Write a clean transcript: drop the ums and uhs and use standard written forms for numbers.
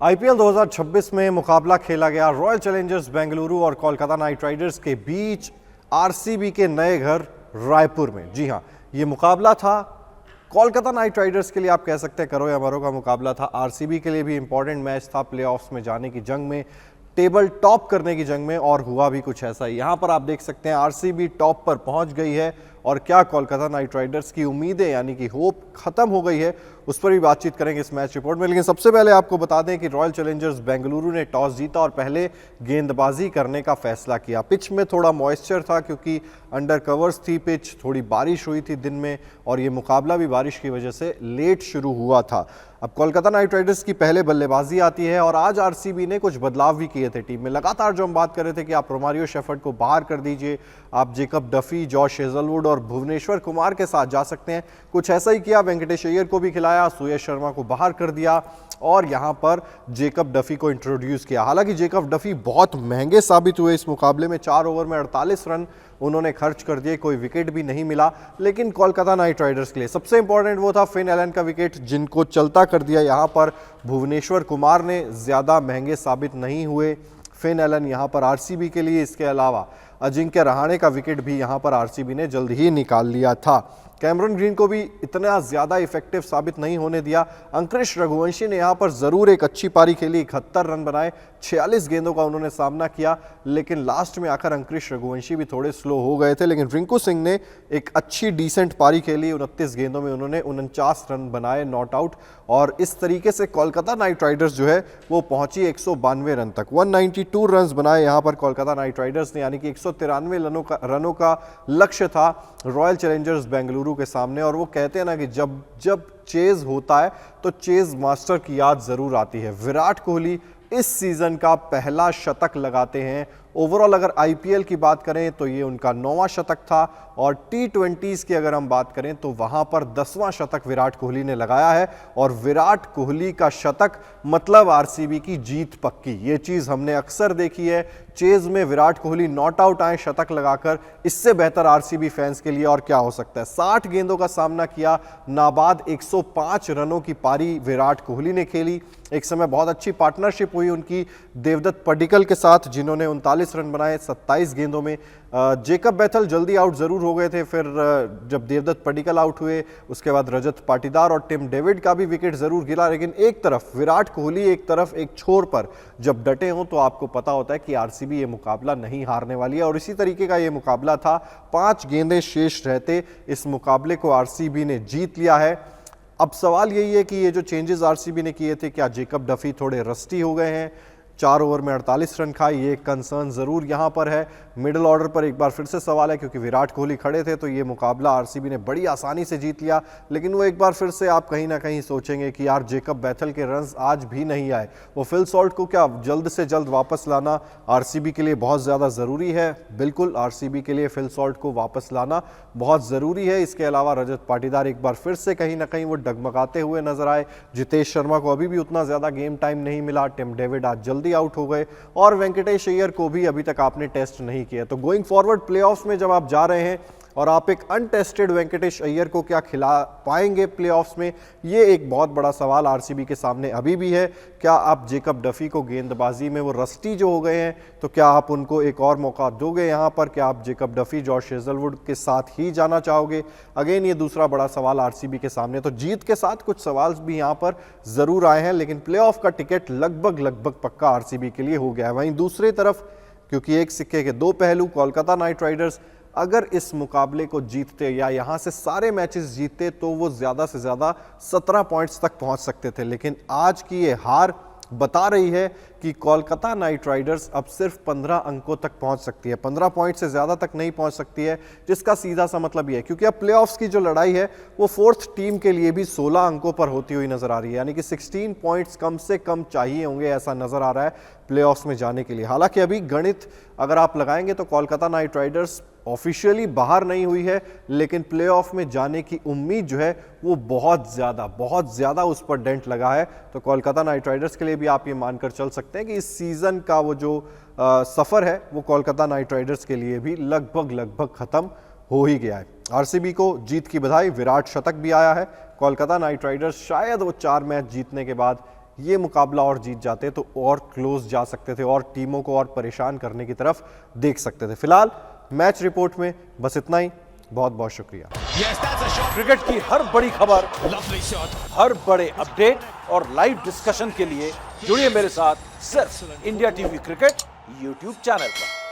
IPL 2026 में मुकाबला खेला गया रॉयल चैलेंजर्स बेंगलुरु और कोलकाता नाइट राइडर्स के बीच आरसीबी के नए घर रायपुर में। जी हां, ये मुकाबला था कोलकाता नाइट राइडर्स के लिए, आप कह सकते हैं करो या मरो का मुकाबला था। आरसीबी के लिए भी इंपॉर्टेंट मैच था, प्लेऑफ्स में जाने की जंग में, टेबल टॉप करने की जंग में, और हुआ भी कुछ ऐसा ही। यहां पर आप देख सकते हैं आरसीबी टॉप पर पहुंच गई है और क्या कोलकाता नाइट राइडर्स की उम्मीदें यानी कि होप खत्म हो गई है, उस पर भी बातचीत करेंगे इस मैच रिपोर्ट में। लेकिन सबसे पहले आपको बता दें कि रॉयल चैलेंजर्स बेंगलुरु ने टॉस जीता और पहले गेंदबाजी करने का फैसला किया। पिच में थोड़ा मॉइस्चर था क्योंकि अंडर कवर्स थी पिच, थोड़ी बारिश हुई थी दिन में और ये मुकाबला भी बारिश की वजह से लेट शुरू हुआ था। अब कोलकाता नाइट राइडर्स की पहले बल्लेबाजी आती है और आज आरसीबी ने कुछ बदलाव भी किए थे टीम में। लगातार जो हम बात कर रहे थे कि आप रोमारियो शेफर्ड को बाहर कर दीजिए, आप जेकब डफी, जॉश हेजलवुड और भुवनेश्वर कुमार के साथ जा सकते हैं, कुछ ऐसा ही किया। वेंकटेश अय्यर को भी खिलाया, सुयश शर्मा को बाहर कर दिया और यहां पर जेकब डफी को इंट्रोड्यूस किया। हालांकि जेकब डफी बहुत महंगे साबित हुए इस मुकाबले में, 4 ओवर में 48 रन उन्होंने खर्च कर दिए, कोई विकेट भी नहीं मिला। लेकिन कोलकाता नाइट राइडर्स के लिए सबसे इंपॉर्टेंट वो था फिन एलन का विकेट, जिनको चलता कर दिया। यहां पर भुवनेश्वर कुमार ने ज्यादा महंगे साबित नहीं हुए, फिन एलन यहां पर आरसीबी के लिए। इसके अलावा अजिंक्य रहाणे का विकेट भी यहां पर आरसीबी ने जल्द ही निकाल लिया था। कैमरन ग्रीन को भी इतना ज्यादा इफेक्टिव साबित नहीं होने दिया। अंकुरिश रघुवंशी ने यहां पर जरूर एक अच्छी पारी खेली, 71 रन बनाए, 46 गेंदों का उन्होंने सामना किया, लेकिन लास्ट में आकर अंकुरिश रघुवंशी भी थोड़े स्लो हो गए थे। लेकिन रिंकू सिंह ने एक अच्छी डिसेंट पारी खेली, 29 गेंदों में उन्होंने 49 रन बनाए नॉट आउट, और इस तरीके से कोलकाता नाइट राइडर्स जो है वो पहुंची 192 रन तक। 192 रन बनाए यहां पर कोलकाता नाइट राइडर्स ने, यानी कि 193 रनों का लक्ष्य था रॉयल चैलेंजर्स बेंगलुरु के सामने। और वो कहते हैं ना कि जब जब चेज होता है तो चेज मास्टर की याद जरूर आती है। विराट कोहली इस सीजन का पहला शतक लगाते हैं। ओवरऑल अगर आईपीएल की बात करें तो ये उनका 9वां शतक था, और टी20s की अगर हम बात करें तो वहां पर 10वां शतक विराट कोहली ने लगाया है। और विराट कोहली का शतक मतलब आरसीबी की जीत पक्की, ये चीज हमने अक्सर देखी है। चेज में विराट कोहली नॉट आउट आए शतक लगाकर, इससे बेहतर आरसीबी फैंस के लिए और क्या हो सकता है। 60 गेंदों का सामना किया, नाबाद 105 रनों की पारी विराट कोहली ने खेली। एक समय बहुत अच्छी पार्टनरशिप हुई उनकी देवदत्त पडिक्कल के साथ, जिन्होंने 39 रन बनाए 27 गेंदों में। जेकब बैथल जल्दी आउट जरूर हो गए थे, फिर जब देवदत्त पडिक्कल आउट हुए उसके बाद रजत पाटीदार और टिम डेविड का भी विकेट जरूर गिरा। लेकिन एक तरफ विराट कोहली, एक तरफ एक छोर पर जब डटे हों तो आपको पता होता है कि आरसीबी ये मुकाबला नहीं हारने वाली है, और इसी तरीके का ये मुकाबला था। 5 गेंदें शेष रहते इस मुकाबले को आरसीबी ने जीत लिया है। अब सवाल यही है कि ये जो चेंजेस आरसीबी ने किए थे, क्या जेकब डफी थोड़े रस्टी हो गए हैं? 4 ओवर में 48 रन खाए, ये कंसर्न जरूर यहां पर है। मिडिल ऑर्डर पर एक बार फिर से सवाल है, क्योंकि विराट कोहली खड़े थे तो ये मुकाबला आरसीबी ने बड़ी आसानी से जीत लिया। लेकिन वो एक बार फिर से आप कहीं ना कहीं सोचेंगे कि यार जेकब बैथल के रन्स आज भी नहीं आए, वो फिल सॉल्ट को क्या जल्द से जल्द वापस लाना आरसीबी के लिए बहुत ज़्यादा ज़रूरी है। बिल्कुल, आरसीबी के लिए फिल सॉल्ट को वापस लाना बहुत ज़रूरी है। इसके अलावा रजत पाटीदार एक बार फिर से कहीं ना कहीं वो डगमगाते हुए नजर आए। जितेश शर्मा को अभी भी उतना ज़्यादा गेम टाइम नहीं मिला। टिम डेविड आज जल्दी आउट हो गए, और वेंकटेश अय्यर को भी अभी तक आपने टेस्ट नहीं किया। तो गोइंग फॉरवर्ड प्लेऑफ्स में जब आप जा रहे हैं और आप एक अनटेस्टेड वेंकटेश अय्यर को क्या खिला पाएंगे प्लेऑफ्स में, ये एक बहुत बड़ा सवाल आरसीबी के सामने अभी भी है। क्या आप जेकब डफी को गेंदबाजी में, वो रस्टी जो हो गए हैं, तो क्या आप उनको एक और मौका दोगे यहां पर? क्या आप जेकब डफी, जॉश हेजलवुड के साथ ही जाना चाहोगे? अगेन ये दूसरा बड़ा सवाल आरसीबी के सामने। तो जीत के साथ कुछ सवाल भी यहां पर जरूर आए हैं, लेकिन प्लेऑफ का टिकट लगभग पक्का आरसीबी के लिए हो गया है। वहीं दूसरी तरफ, क्योंकि एक सिक्के के 2 पहलू, कोलकाता नाइट राइडर्स अगर इस मुकाबले को जीतते या यहां से सारे मैचेस जीतते तो वो ज्यादा से ज्यादा 17 पॉइंट्स तक पहुंच सकते थे। लेकिन आज की ये हार बता रही है कि कोलकाता नाइट राइडर्स अब सिर्फ 15 अंकों तक पहुंच सकती है, 15 पॉइंट से ज्यादा तक नहीं पहुंच सकती है। जिसका सीधा सा मतलब यह है, क्योंकि अब प्लेऑफ्स की जो लड़ाई है वो 4th टीम के लिए भी 16 अंकों पर होती हुई नजर आ रही है, यानी कि 16 पॉइंट्स कम से कम चाहिए होंगे, ऐसा नजर आ रहा है प्लेऑफ्स में जाने के लिए। हालांकि अभी गणित अगर आप लगाएंगे तो कोलकाता नाइट राइडर्स ऑफिशियली बाहर नहीं हुई है, लेकिन प्लेऑफ में जाने की उम्मीद जो है वो बहुत ज़्यादा उस पर डेंट लगा है। तो कोलकाता नाइट राइडर्स के लिए भी आप ये मानकर चल सकते हैं कि इस सीज़न का वो जो सफ़र है वो कोलकाता नाइट राइडर्स के लिए भी लगभग ख़त्म हो ही गया है। आरसीबी को जीत की बधाई, विराट शतक भी आया है। कोलकाता नाइट राइडर्स शायद वो 4 मैच जीतने के बाद ये मुकाबला और जीत जाते तो और क्लोज जा सकते थे और टीमों को और परेशान करने की तरफ देख सकते थे। फिलहाल मैच रिपोर्ट में बस इतना ही। बहुत बहुत शुक्रिया। क्रिकेट की हर बड़ी खबर, हर बड़े अपडेट और लाइव डिस्कशन के लिए जुड़िए मेरे साथ सिर्फ India TV cricket YouTube channel पर।